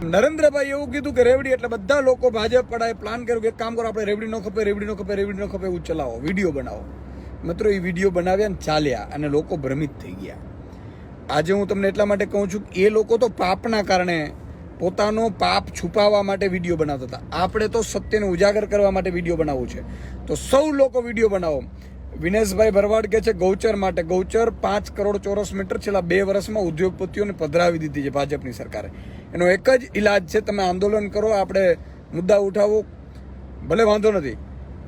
નરેન્દ્રભાઈ એવું કીધું કે રેવડી એટલે બધા લોકો ભાજપ પડાય પ્લાન કર્યું કે કામ કરો આપણે રેવડી નો ખપે એવું ચલાવો, વિડીયો બનાવો. મિત્રો એ વિડીયો બનાવ્યા ને ચાલ્યા અને લોકો ભ્રમિત થઈ ગયા. આજે હું તમને એટલા માટે કહું છું કે એ લોકો તો પાપના કારણે પોતાનો પાપ છુપાવવા માટે વિડીયો બનાવતા હતા. આપણે તો સત્યને ઉજાગર કરવા માટે વિડીયો બનાવવું છે. તો સૌ લોકો વિડીયો બનાવો. વિનેશભાઈ ભરવાડ કહે છે ગૌચર માટે. ગૌચર 5 કરોડ ચોરસ મીટર છેલ્લા 2 વર્ષમાં ઉદ્યોગપતિઓને પધરાવી દીધી છે ભાજપની સરકારે. એનો એક જ ઈલાજ છે, તમે આંદોલન કરો, આપણે મુદ્દા ઉઠાવો, ભલે વાંધો નથી,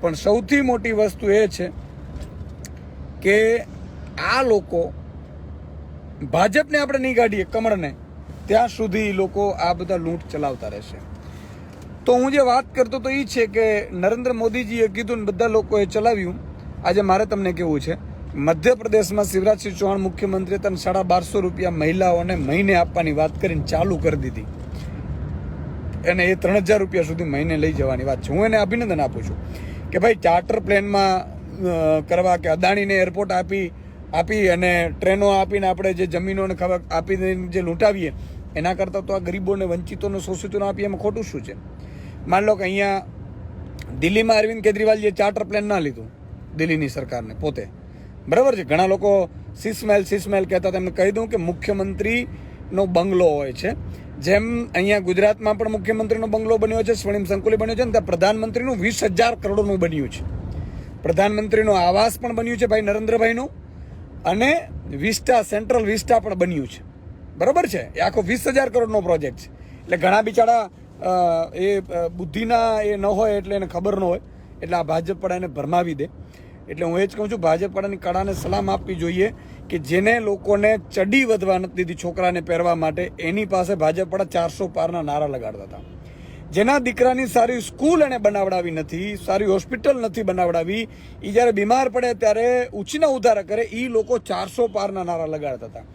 પણ સૌથી મોટી વસ્તુ એ છે કે આ લોકો ભાજપને આપણે નહીં કાઢીએ કમળને ત્યાં સુધી લોકો આ બધા લૂંટ ચલાવતા રહેશે. તો હું જે વાત કરતો તો એ છે કે નરેન્દ્ર મોદીજીએ કીધું ને બધા લોકોએ ચલાવ્યું. આજે મારે તમને કેવું છે, મધ્યપ્રદેશમાં શિવરાજસિંહ ચૌહાણ મુખ્યમંત્રી હતા, 1250 રૂપિયા મહિલાઓને મહિને આપવાની વાત કરીને ચાલુ કરી દીધી અને એ 3000 રૂપિયા સુધી મહિને લઈ જવાની વાત છે. હું એને અભિનંદન આપું છું કે ભાઈ ચાર્ટર પ્લેનમાં કરવા કે અદાણીને એરપોર્ટ આપી અને ટ્રેનો આપીને આપણે જે જમીનોને આપીને જે લૂંટાવીએ એના કરતાં તો આ ગરીબોને, વંચિતોને, શોષિતોને આપીએ એમાં ખોટું શું છે? માન લો કે અહીંયા દિલ્હીમાં અરવિંદ કેજરીવાલજીએ ચાર્ટર પ્લેન ના લીધું દિલ્હીની સરકારને પોતે, બરાબર છે. ઘણા લોકો સિસમેલ કહેતા હતા. એમને કહી દઉં કે મુખ્યમંત્રીનો બંગલો હોય છે, જેમ અહીંયા ગુજરાતમાં પણ મુખ્યમંત્રીનો બંગલો બન્યો છે, સ્વર્ણિમ સંકુલે બન્યો છે, ને ત્યાં પ્રધાનમંત્રીનું 20,000 કરોડનું બન્યું છે. પ્રધાનમંત્રીનો આવાસ પણ બન્યું છે ભાઈ નરેન્દ્રભાઈનું, અને વિસ્ટા, સેન્ટ્રલ વિસ્ટા પણ બન્યું છે, બરાબર છે. એ આખો 20,000 કરોડનો પ્રોજેક્ટ છે. એટલે ઘણા બિચારા એ બુદ્ધિના એ ન હોય એટલે એને ખબર ન હોય, એટલે આ ભાજપ પણ એને ભરમાવી દે. એટલે હું એ જ કહું છું, ભાજપ વાળાની કળાને સલામ આપવી જોઈએ કે જેને લોકોને ચડી વધવા નથી દીધી છોકરાને પહેરવા માટે, એની પાસે ભાજપ વાળા 400 પારના નારા લગાડતા હતા. જેના દીકરાની સારી સ્કૂલ એને બનાવડાવી નથી, સારી હોસ્પિટલ નથી બનાવડાવી, એ જ્યારે બીમાર પડે ત્યારે ઉછીના ઉધારા કરે, એ લોકો 400 પારના નારા લગાડતા હતા.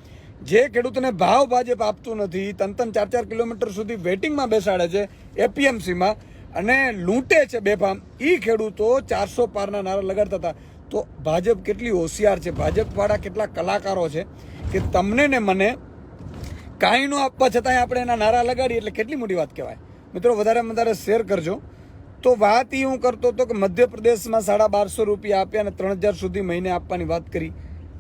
જે ખેડૂતને ભાવ ભાજપ આપતું નથી, 3-4 કિલોમીટર સુધી વેટિંગમાં બેસાડે છે એપીએમસીમાં અને લૂંટે છે બેફામ, એ ખેડૂતો 400 પારના નારા લગાડતા હતા. તો ભાજપ કેટલી હોશિયાર છે, ભાજપવાળા કેટલા કલાકારો છે કે તમને ને મને કાંઈ ન આપવા છતાંય આપણે એના નારા લગાડીએ, એટલે કેટલી મોટી વાત કહેવાય. મિત્રો વધારેમાં વધારે શેર કરજો. તો વાત એ હું કરતો હતો કે મધ્યપ્રદેશમાં 1250 રૂપિયા આપ્યા અને 3000 સુધી મહિને આપવાની વાત કરી.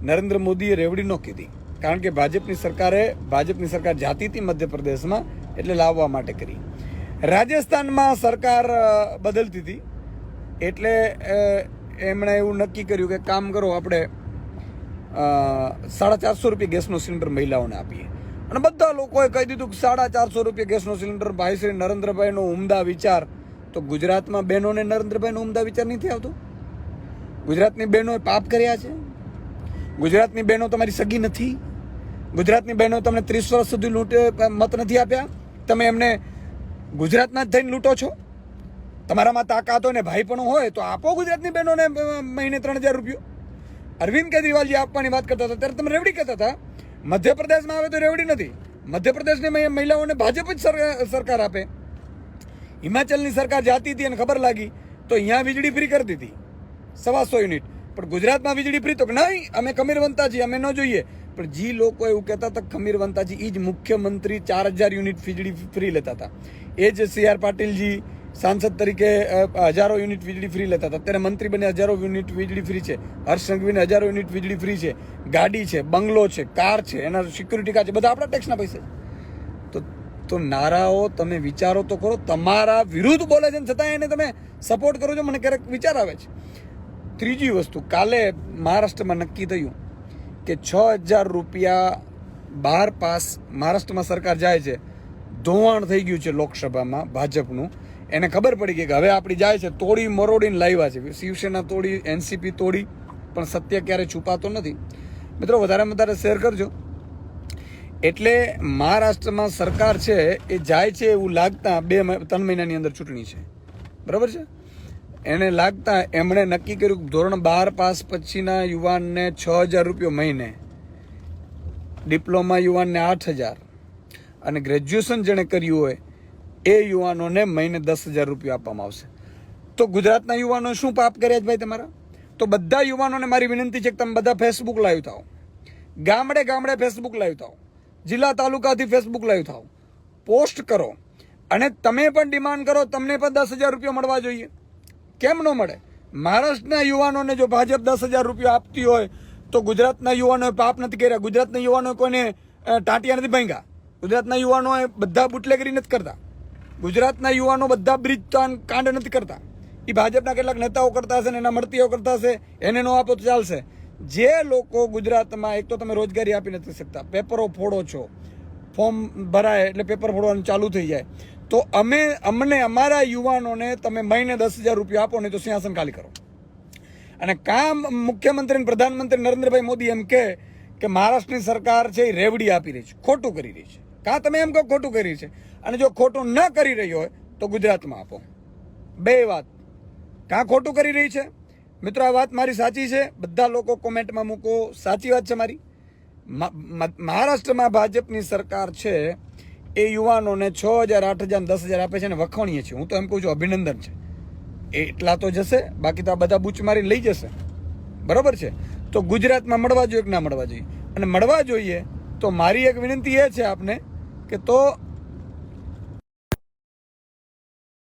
નરેન્દ્ર મોદીએ રેવડી ન કીધી, કારણ કે ભાજપની સરકાર જાતી હતી મધ્યપ્રદેશમાં, એટલે લાવવા માટે કરી. રાજસ્થાનમાં સરકાર બદલતી હતી એટલે એમણે એવું નક્કી કર્યું કે કામ કરો, આપણે 450 રૂપિયા ગેસનો સિલિન્ડર મહિલાઓને આપીએ. અને બધા લોકોએ કહી દીધું કે 450 રૂપિયા ગેસનો સિલિન્ડર. ભાઈ શ્રી નરેન્દ્રભાઈનો ઉમદા વિચાર. તો ગુજરાતમાં બહેનોને નરેન્દ્રભાઈનો ઉમદા વિચાર નથી આવતો? ગુજરાતની બહેનોએ પાપ કર્યા છે? ગુજરાતની બહેનો તમારી સગી નથી? ગુજરાતની બહેનો તમને 30 વર્ષ સુધી મત નથી આપ્યા? તમે એમને ગુજરાતના જ થઈને લૂંટો છો? તમારામાં તાકાત હોય ને ભાઈપણું હોય તો આપો ગુજરાતની બહેનોને મહિને 3000 રૂપિયા. અરવિંદ કેજરીવાલજી આપવાની વાત કરતા હતા ત્યારે તમે રેવડી કહેતા હતા. મધ્યપ્રદેશમાં આવે તો રેવડી નથી. મધ્યપ્રદેશની મહિલાઓને ભાજપ જ સરકાર આપે. હિમાચલની સરકાર જાતી હતી અને ખબર લાગી તો અહીંયા વીજળી ફ્રી કરી દીધી 125 યુનિટ. પણ ગુજરાતમાં વીજળી ફ્રી તો કે નહીં, અમે ખમીરવંતા છીએ, અમે ન જોઈએ. પણ જે લોકો એવું કહેતા હતા ખમીરવંતાજી, એ જ મુખ્યમંત્રી 4000 યુનિટ વીજળી ફ્રી લેતા હતા. એ જ CR પાટીલજી સાંસદ તરીકે 1000 યુનિટ વીજળી ફ્રી લેતા હતા. અત્યારે મંત્રી બને 1000 યુનિટ વીજળી ફ્રી છે. હર્ષ સંઘવીને 1000 યુનિટ વીજળી ફ્રી છે. ગાડી છે, બંગલો છે, કાર છે, એના સિક્યુરિટી કાર્ડ છે, બધા આપણા ટેક્સના પૈસા. તો નારાઓ તમે વિચારો તો કરો. તમારા વિરુદ્ધ બોલે છે છતાં એને તમે સપોર્ટ કરો છો, મને ક્યારેક વિચાર આવે છે. ત્રીજી વસ્તુ, કાલે મહારાષ્ટ્રમાં નક્કી થયું કે 6000 રૂપિયા બહાર પાસ મહારાષ્ટ્રમાં સરકાર જાય છે. ધોવાણ થઈ ગયું છે લોકસભામાં ભાજપનું. એને ખબર પડી ગઈ કે હવે આપણી જાય છે, તોડી મરોડીને લાવ્યા છે. શિવસેના તોડી, NCP તોડી, પણ સત્ય ક્યારે છુપાતો નથી. મિત્રો વધારેમાં વધારે શેર કરજો. એટલે મહારાષ્ટ્રમાં સરકાર છે એ જાય છે એવું લાગતા 2-3 મહિનાની અંદર ચૂંટણી છે, બરાબર છે. એને લાગતા એમણે નક્કી કર્યું ધોરણ 12 પાસ પછીના યુવાનને 6000 રૂપિયા મહિને, ડિપ્લોમા યુવાનને 8000 અને ગ્રેજ્યુએશન જેણે કર્યું હોય એ યુવાનોને મહિને 10,000 રૂપિયા આપવામાં આવશે. તો ગુજરાતના યુવાનો શું પાપ કર્યા છે ભાઈ તમારા? તો બધા યુવાનોને મારી વિનંતી છે કે તમે બધા ફેસબુક લાઈવ થાઓ, ગામડે ગામડે ફેસબુક લાઈવ થાઓ, જિલ્લા તાલુકાથી ફેસબુક લાઈવ થાઓ, પોસ્ટ કરો અને તમે પણ ડિમાન્ડ કરો, તમને પણ 10,000 રૂપિયા મળવા જોઈએ. કેમ ન મળે? મહારાષ્ટ્રના યુવાનોને જો ભાજપ 10,000 રૂપિયા આપતી હોય તો ગુજરાતના યુવાનોએ પાપ નથી કર્યા. ગુજરાતના યુવાનોએ કોઈને ટાંટિયા નથી ભાંગ્યા. ગુજરાતના યુવાનોએ બધા બુટલેગરી નથી કરતા. ગુજરાતના યુવાનો બધા બ્રિજ કાંડ નથી કરતા. એ ભાજપના કેટલાક નેતાઓ કરતા હશે ને એના મળતીઓ કરતા હશે, એને નો આપો તો ચાલશે. જે લોકો ગુજરાતમાં, એક તો તમે રોજગારી આપી નથી શકતા, પેપરો ફોડો છો, ફોર્મ ભરાય એટલે પેપર ફોડવાનું ચાલુ થઈ જાય, તો અમને અમારા યુવાનોને તમે મહિને 10,000 રૂપિયા આપો નહીં તો સિંહાસન ખાલી કરો. અને કામ મુખ્યમંત્રી પ્રધાનમંત્રી નરેન્દ્રભાઈ મોદી એમ કે મહારાષ્ટ્રની સરકાર છે એ રેવડી આપી રહી છે, ખોટું કરી રહી છે. કાં તમે એમ કહો ખોટું કરી છે, અને જો ખોટું ન કરી રહી હોય તો ગુજરાતમાં આપો. બે વાત, કાં ખોટું કરી રહી છે. મિત્રો આ વાત મારી સાચી છે, બધા લોકો કોમેન્ટમાં મૂકો, સાચી વાત છે મારી. મહારાષ્ટ્રમાં ભાજપની સરકાર છે એ યુવાનોને 6,000, 8,000, 10,000 આપે છે ને વખોણીએ છીએ. હું તો એમ કહું છું અભિનંદન છે. એટલા તો જશે, બાકી તો આ બધા બૂચ મારીને લઈ જશે. બરોબર છે? તો ગુજરાતમાં મળવા જોઈએ કે ના મળવા જોઈએ? અને મળવા જોઈએ તો મારી એક વિનંતી એ છે આપને કે તો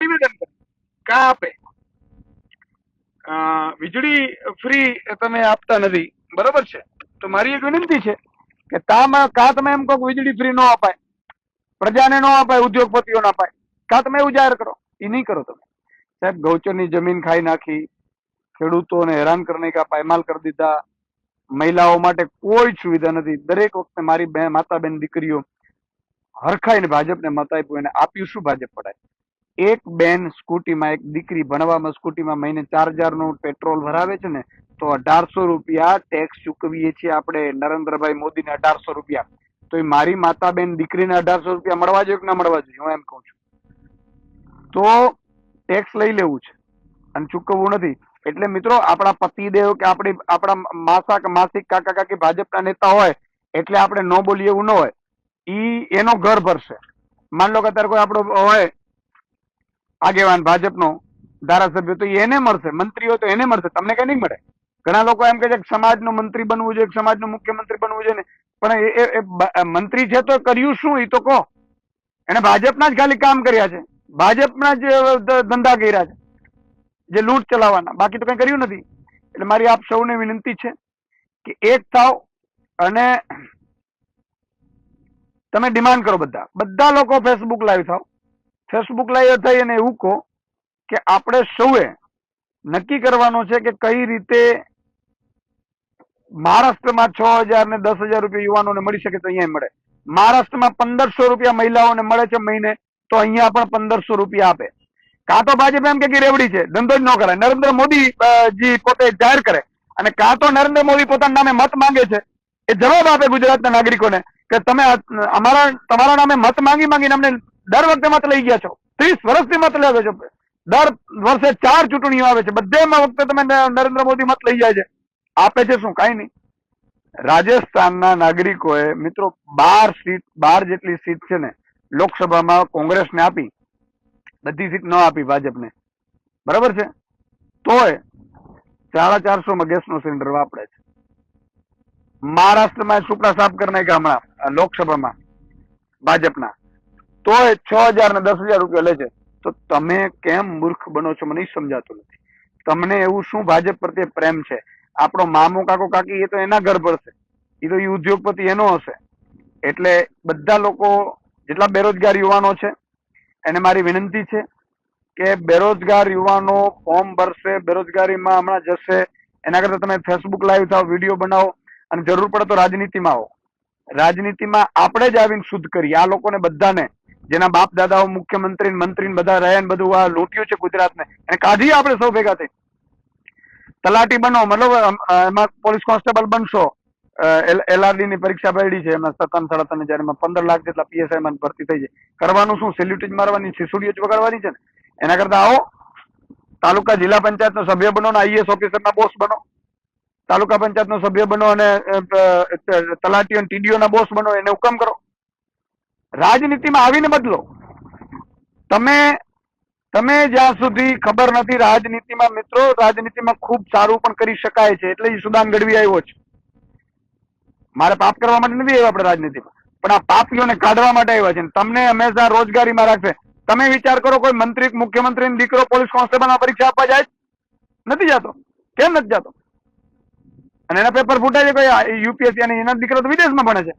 નિવેદન કા આપે. વીજળી ફ્રી તમે આપતા નથી, બરોબર છે? તો મારી એક વિનંતી છે કે કા તમે એમ કહો કે વીજળી ફ્રી ન અપાય, પ્રજાને ન અપાય, ઉદ્યોગપતિઓને અપાય, કા તમે એવું જાહેર કરો. એ નહીં કરો તમે. સાહેબ, ગૌચરની જમીન ખાઈ નાખી, ખેડૂતોને હેરાન કરી નાખ્યા, પાયમાલ કરી દીધા. મહિલાઓ માટે કોઈ સુવિધા નથી. દરેક વખતે મારી માતા બેન દીકરીઓ હરખાઈને ભાજપને મત આપ્યું, એને આપ્યું શું ભાજપ પડાય? એક બેન સ્કૂટીમાં, એક દીકરી ભણવામાં સ્કૂટીમાં મહિને 4,000 નું પેટ્રોલ ભરાવે છે ને, તો 1,800 રૂપિયા ટેક્સ ચૂકવીએ છીએ આપણે નરેન્દ્રભાઈ મોદીને. 1,800 રૂપિયા. તો એ મારી માતા બેન દીકરીને 1,800 રૂપિયા મળવા જોઈએ કે ના મળવા જોઈએ? હું એમ કહું છું. તો ટેક્સ લઈ લેવું છે અને ચૂકવવું નથી. એટલે મિત્રો, આપણા પતિદેવ કે આપણા માસિક કાકા કાકી ભાજપના નેતા હોય એટલે આપણે ન બોલીએ એવું ન હોય. એનો ઘર ભરશે. માન લો કે અત્યારે કોઈ આપણો હોય આગેવાન ભાજપનો ધારાસભ્ય, તો એને મળશે. મંત્રી હોય તો એને મળશે, તમને કઈ નહીં મળે. ઘણા લોકો એમ કહે છે કે સમાજનો મંત્રી બનવું જોઈએ, સમાજનો મુખ્યમંત્રી બનવું જોઈએ ને, પણ એ મંત્રી છે તો કર્યું શું એ તો કહો. એને ભાજપના જ ખાલી કામ કર્યા છે, ભાજપના જ ધંધા કર્યા છે, જે લૂંટ ચલાવવાના, બાકી તો કઈ કર્યું નથી. એટલે મારી આપ સૌને વિનંતી છે કે એક થાવ અને તમે ડિમાન્ડ કરો. બધા લોકો ફેસબુક લાઈવ થાવ. ફેસબુક લાઈવ થઈ અને એવું કહો કે આપણે સૌએ નક્કી કરવાનું છે કે કઈ રીતે મહારાષ્ટ્રમાં 6,000 ને 10,000 રૂપિયા યુવાનોને મળી શકે તો અહીંયા મળે. મહારાષ્ટ્રમાં 1,500 રૂપિયા મહિલાઓને મળે છે મહિને, તો અહીંયા પણ 1,500 રૂપિયા આપે. કાં તો ભાજપ એમ કે રેવડી છે, ધંધો જ ન કરે, નરેન્દ્ર મોદી જી પોતે જાહેર કરે, અને કાં તો નરેન્દ્ર મોદી પોતાના નામે મત માંગે છે. એ જવાબ આપે ગુજરાતના નાગરિકોને કે તમે તમારા નામે મત માંગીને અમને દર વખતે મત લઈ ગયા છો. 30 વર્ષથી મત લેવો છો. દર વર્ષે 4 ચૂંટણીઓ આવે છે, બધેમાં વખતે તમે નરેન્દ્ર મોદી મત લઈ જાય છે. આપે છે શું? કાંઈ નહીં. રાજસ્થાનના નાગરિકોએ મિત્રો 12 જેટલી સીટ છે ને લોકસભામાં કોંગ્રેસને આપી, બધી સીટ ન આપી ભાજપને, બરાબર છે? તોય 450 ગેસનો સિલિન્ડર વાપરે છે. મહારાષ્ટ્રમાં સુપડા સાફ કરી નાખ્યા હમણાં લોકસભામાં ભાજપના, તોય 6,000 ને 10,000 રૂપિયા લે છે. તો તમે કેમ મૂર્ખ બનો છો મને સમજાતું નથી. તમને એવું શું ભાજપ પ્રત્યે પ્રેમ છે? આપણો મામો કાકો કાકી એ તો એના ઘર ભરશે, એ તો ઉદ્યોગપતિ એનો હશે. એટલે બધા લોકો જેટલા બેરોજગાર યુવાનો છે એને મારી વિનંતી છે કે બેરોજગાર યુવાનો ફોર્મ ભરશે, બેરોજગારીમાં હમણાં જશે, એના કરતા તમે ફેસબુક લાઈવ થાવ, વિડીયો બનાવો, અને જરૂર પડે તો રાજનીતિમાં આવો. રાજનીતિમાં આપણે જ આવીને શુદ્ધ કરીએ આ લોકોને બધાને, જેના બાપ દાદાઓ મુખ્યમંત્રી મંત્રી બધા રહ્યા ને બધું આ લૂંટ્યું છે ગુજરાતને, એને કાઢીએ આપણે સૌ ભેગા થઈ. તલાટી બનો, મતલબ એમાં પોલીસ કોન્સ્ટેબલ બનશો. LRD ની પરીક્ષા પડી છે એમાં 57-58 એમાં 15 લાખ જેટલા PSI માં ભરતી થઈ જાય. કરવાનું શું? સેલ્યુટ જ મારવાની, સિસુડીઓ જ વગાડવાની છે ને. એના કરતા આવો તાલુકા જિલ્લા પંચાયતનો સભ્ય બનો ને IAS ઓફિસરના બોસ બનો, તાલુકા પંચાયતનો સભ્ય બનો અને તલાટીઓ TDO ના બોસ બનો, એને હુકમ કરો. રાજનીતિમાં આવીને બદલો. તમે જ્યાં સુધી ખબર નથી રાજનીતિમાં, મિત્રો રાજનીતિમાં ખૂબ સારું પણ કરી શકાય છે. એટલે સુદાન ગઢવી આવ્યો છે. મારે પાપ કરવા માટે નથી આવ્યો આપણે રાજનીતિમાં, પણ આ પાપીઓને કાઢવા માટે આવ્યા છે. તમને હંમેશા રોજગારીમાં રાખશે. તમે વિચાર કરો, કોઈ મંત્રી મુખ્યમંત્રીનો દીકરો પોલીસ કોન્સ્ટેબલમાં પરીક્ષા આપવા જાય? નથી જતો. કેમ નથી જતો? અને એના પેપર ફૂટાય છે કોઈ યુપીએસસી, અને એના દીકરો તો વિદેશમાં ભણે છે.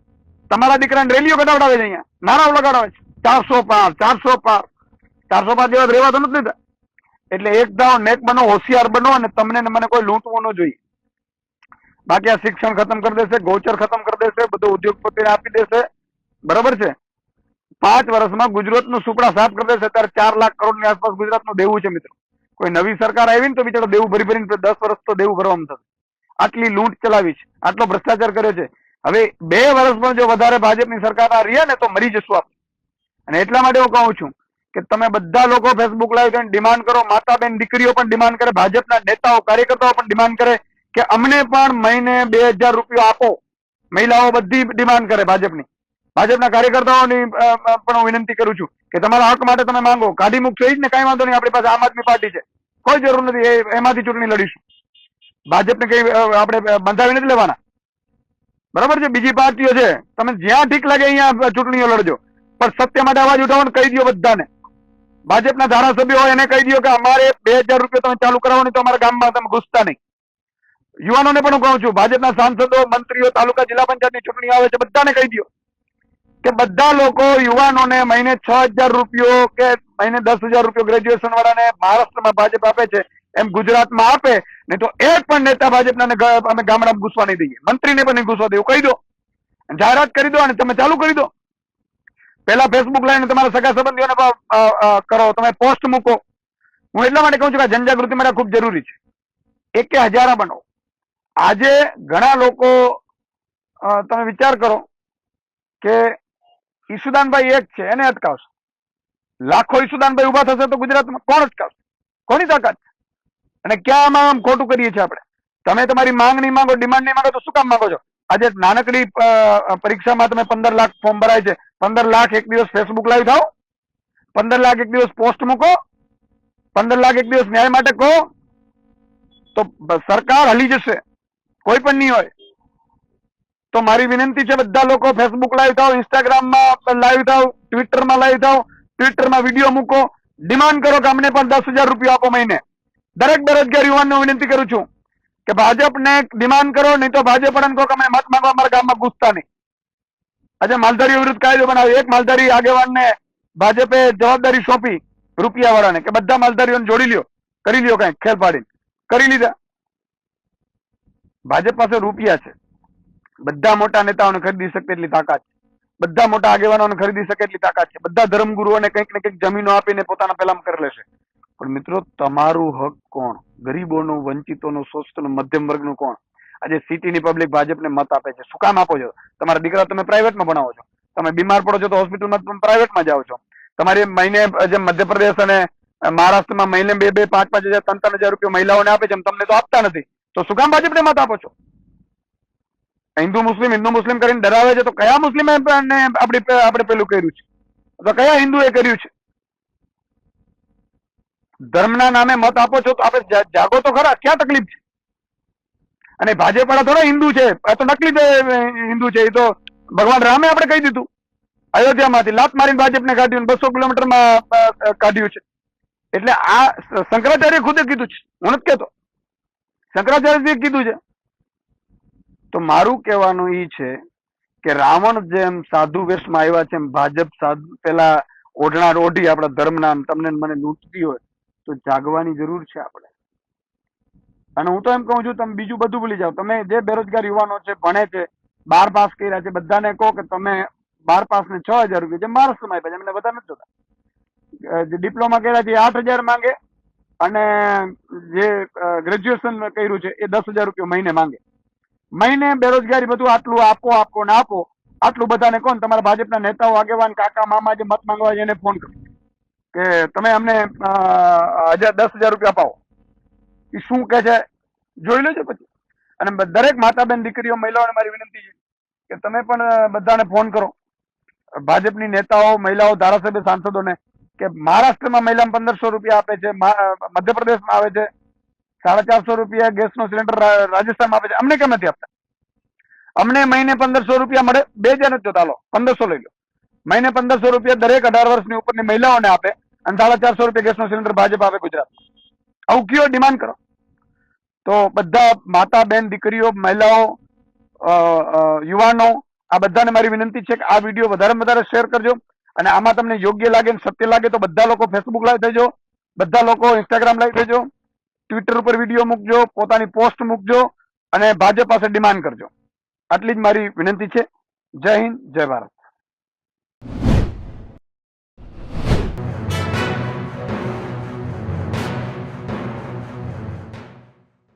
તમારા દીકરાને રેલીઓ કઢાવડાવે છે, અહીંયા નારાઓ લગાડાવે છે 400 પાર 400 પાર 400 પાર જેવા રહેવા તો નથી લીધા. એટલે એક ધાવ નેક બનો, હોશિયાર બનો, અને તમને ને મને કોઈ લૂંટવું ન જોઈએ. બાકી આ શિક્ષણ ખતમ કરી દેશે, ગૌચર ખતમ કરી દેશે, બધું ઉદ્યોગપતિને આપી દેશે. બરોબર છે? 5 વર્ષમાં ગુજરાતનું સુપડા સાફ કરી દેશે. અત્યારે 4 લાખ કરોડની આસપાસ ગુજરાતનું દેવું છે મિત્રો. કોઈ નવી સરકાર આવી ને તો બિચારો દેવું ભરી ભરીને 10 વર્ષ તો દેવું ભરવામાં થશે. આટલી લૂંટ ચલાવી છે, આટલો ભ્રષ્ટાચાર કર્યો છે. હવે 2 વર્ષ પણ જો વધારે ભાજપની સરકાર રહ્યા ને તો મરી જશું આપણે. અને એટલા માટે હું કહું છું કે તમે બધા લોકો ફેસબુક લાઈવ થઈને ડિમાન્ડ કરો, માતા બેન દીકરીઓ પણ ડિમાન્ડ કરે, ભાજપના નેતાઓ કાર્યકર્તાઓ પણ ડિમાન્ડ કરે કે અમને પણ મહિને 2000 રૂપિયા આપો. મહિલાઓ બધી ડિમાન્ડ કરે ભાજપની. ભાજપના કાર્યકર્તાઓની પણ હું વિનંતી કરું છું કે તમારા હક માટે તમે માંગો. કાઢી મૂકશો એ જ ને, કાંઈ વાંધો નહીં, આપણી પાસે આમ આદમી પાર્ટી છે, કોઈ જરૂર નથી, એમાંથી ચૂંટણી લડીશું. ભાજપને કઈ આપણે બંધાવી નથી લેવાના. બરાબર છે? બીજી પાર્ટીઓ છે, તમે જ્યાં ઠીક લાગે અહીંયા ચૂંટણીઓ લડજો, પણ સત્ય માટે અવાજ ઉઠાવવાનું કહી દો બધાને. ભાજપના ધારાસભ્યો હોય એને કહી દો કે અમારે 2000 રૂપિયા તમે ચાલુ કરાવવાની, તો અમારા ગામમાં તમે ઘૂસતા નહીં. યુવાનોને પણ હું કહું છું, ભાજપના સાંસદો, મંત્રીઓ, તાલુકા જિલ્લા પંચાયતની ચૂંટણી આવે છે, બધાને કહી દો કે બધા લોકો યુવાનોને મહિને 6000 રૂપિયો કે મહિને 10,000 રૂપિયો ગ્રેજ્યુએશન વાળાને મહારાષ્ટ્રમાં ભાજપ આપે છે એમ ગુજરાતમાં આપે. નહીં તો એક પણ નેતા ભાજપના અમે ગામડામાં ઘૂસવા નહીં દઈએ, મંત્રીને પણ નહીં ઘૂસવા દેવું. કહી દો, જાહેરાત કરી દો અને તમે ચાલુ કરી દો. પેલા ફેસબુક લાઈને તમારા સગા સંબંધીઓને કરો, તમે પોસ્ટ મૂકો. હું એટલા માટે કહું છું કે જનજાગૃતિ માટે ખૂબ જરૂરી છે. એક હજારા બનો. આજે ઘણા લોકો, તમે વિચાર કરો કે ઈસુદાનભાઈ એક છે, એને અટકાવશે. લાખો ઈસુદાનભાઈ ઉભા થશે તો ગુજરાતમાં કોણ અટકાવશે? કોની તાકાત છે? અને ક્યાં આમ ખોટું કરીએ છીએ આપણે? તમે તમારી માંગ નહીં માંગો, ડિમાન્ડ નહીં માંગો તો શું કામ માંગો છો? આજે નાનકડી પરીક્ષામાં તમે 15 લાખ ફોર્મ ભરાય છે. 15 લાખ એક દિવસ ફેસબુક લાઈવ થાવ, 15 લાખ એક દિવસ પોસ્ટ મૂકો, 15 લાખ એક દિવસ ન્યાય માટે કહો, તો સરકાર હલી જશે. કોઈ પણ નહીં હોય તો મારી વિનંતી છે, બધા લોકો ફેસબુક લાઈવ થાવ, ઇન્સ્ટાગ્રામમાં લાઈવ થાવ, ટ્વિટરમાં લાઈવ થાવ, ટ્વિટરમાં વિડીયો મૂકો, ડિમાન્ડ કરો કે અમને પણ 10,000 રૂપિયા આપો મહિને. દરેક બેરોજગાર યુવાનને વિનંતી કરું છું કે ભાજપને ડિમાન્ડ કરો, નહીં તો ભાજપ પણ કહો કે અમે મત માંગવા અમારા ગામમાં ઘૂસતા નહીં. આજે માલધારીઓ વિરુદ્ધ કાયદો બનાવ્યો. એક માલધારી આગેવાનને ભાજપે જવાબદારી સોંપી રૂપિયા વાળાને કે બધા માલધારીઓને જોડી લ્યો, કરી લ્યો, કઈ ખેલ પાડીને કરી લીધા. ભાજપ પાસે રૂપિયા છે, બધા મોટા નેતાઓને ખરીદી શકે એટલી તાકાત છે, બધા મોટા આગેવાનોને ખરીદી શકે એટલી તાકાત છે, બધા ધર્મગુરુઓને કંઈક ને કંઈક જમીનો આપીને પોતાના પેલામ કરી લેશે. પણ મિત્રો, તમારું હક કોણ? ગરીબોનું, વંચિતોનું, શોષિતોનું, મધ્યમ વર્ગનું કોણ? આજે સિટીની પબ્લિક ભાજપને મત આપે છે. શું કામ આપો છો? તમારા દીકરા તમે પ્રાઇવેટમાં ભણાવો છો, તમે બીમાર પડો છો તો હોસ્પિટલમાં તમે પ્રાઇવેટમાં જાઓ છો. તમારી મહિને જેમ મધ્યપ્રદેશ અને મહારાષ્ટ્રમાં મહિને 2,000, 5,000, 3,000 રૂપિયા મહિલાઓને આપે છે, તમને તો આપતા નથી. તો શું કામ ભાજપને મત આપો છો? હિન્દુ મુસ્લિમ કરીને ડરાવે છે, તો કયા મુસ્લિમે આપણે પેલું કર્યું છે? તો કયા હિન્દુએ કર્યું છે? ધર્મના નામે મત આપો છો તો આપણે જાગો તો ખરા. ક્યાં તકલીફ છે? અને ભાજપ વાળા થોડા હિન્દુ છે, આ તો નકલી હિન્દુ છે. એ તો ભગવાન રામે આપણે કહી દીધું, અયોધ્યામાંથી લાત મારીને ભાજપને કાઢ્યું, 200 કિલોમીટરમાં કાઢ્યું છે. એટલે આ શંકરાચાર્ય ખુદે કીધું છે, હું નથી કહેતો, શંકરાચાર્ય કીધું છે. તો મારું કહેવાનું એ છે કે રાવણ જેમ સાધુ વેશમાં આવ્યા છે, એમ ભાજપ પેલા ઓઢણા ઓઢી આપણા ધર્મના તમને મને લૂંટતી હોય તો જાગવાની જરૂર છે આપણે. અને હું તો એમ કહું છું, તમે બીજું બધું ભૂલી જાઓ. તમે જે બેરોજગાર યુવાનો છે, ભણે છે, 12 પાસ કર્યા છે, બધાને કહો કે તમે 12 પાસ ને 6,000 રૂપિયા, જે મહારાષ્ટ્રમાં આપ્યા છે, એમને બધા નથી જોતા. જે ડિપ્લોમા કર્યા છે એ 8,000 માંગે, અને જે ગ્રેજ્યુએશન કર્યું છે એ 10,000 રૂપિયા મહિને માંગે. મહિને બેરોજગારી બધું આટલું આપો ને આપો. આટલું બધાને કોણ? તમારા ભાજપના નેતાઓ, આગેવાન, કાકા, મામા જે મત માંગવા છે એને ફોન કરો કે તમે અમને 10,000 રૂપિયા અપાવો. એ શું કે છે જોઈ લેજો પછી. અને દરેક માતા બેન દીકરીઓ, મહિલાઓને મારી વિનંતી છે કે તમે પણ બધાને ફોન કરો, ભાજપની નેતાઓ, મહિલાઓ, ધારાસભ્ય, સાંસદોને, કે મહારાષ્ટ્રમાં મહિલાને 1,500 રૂપિયા આપે છે, મધ્યપ્રદેશમાં આવે છે 450 રૂપિયા ગેસનો સિલિન્ડર, રાજસ્થાનમાં આપે છે, અમને કેમ નથી આપતા? અમને મહિને 1,500 રૂપિયા મળે, 2,000 નથી જોતા, 1,500 લઈ લો. મહિને 1500 રૂપિયા દરેક 18 વર્ષની ઉપરની મહિલાઓને આપે અને 450 રૂપિયા ગેસનો સિલિન્ડર ભાજપ આપે ગુજરાતમાં. આવું કયો ડિમાન્ડ કરો. તો બધા માતા બેન દીકરીઓ મહિલાઓ યુવાનો આ બધાને મારી વિનંતી છે કે આ વિડીયો વધારેમાં વધારે શેર કરજો અને આમાં તમને યોગ્ય લાગે અને સત્ય લાગે તો બધા લોકો ફેસબુક લાઈવ થઈજો, બધા લોકો ઇન્સ્ટાગ્રામ લાઈવ થઈજો, ટ્વિટર ઉપર વિડીયો મૂકજો, પોતાની પોસ્ટ મૂકજો અને ભાજપ પાસે ડિમાન્ડ કરજો. આટલી જ મારી વિનંતી છે. જય હિન્દ, જય ભારત.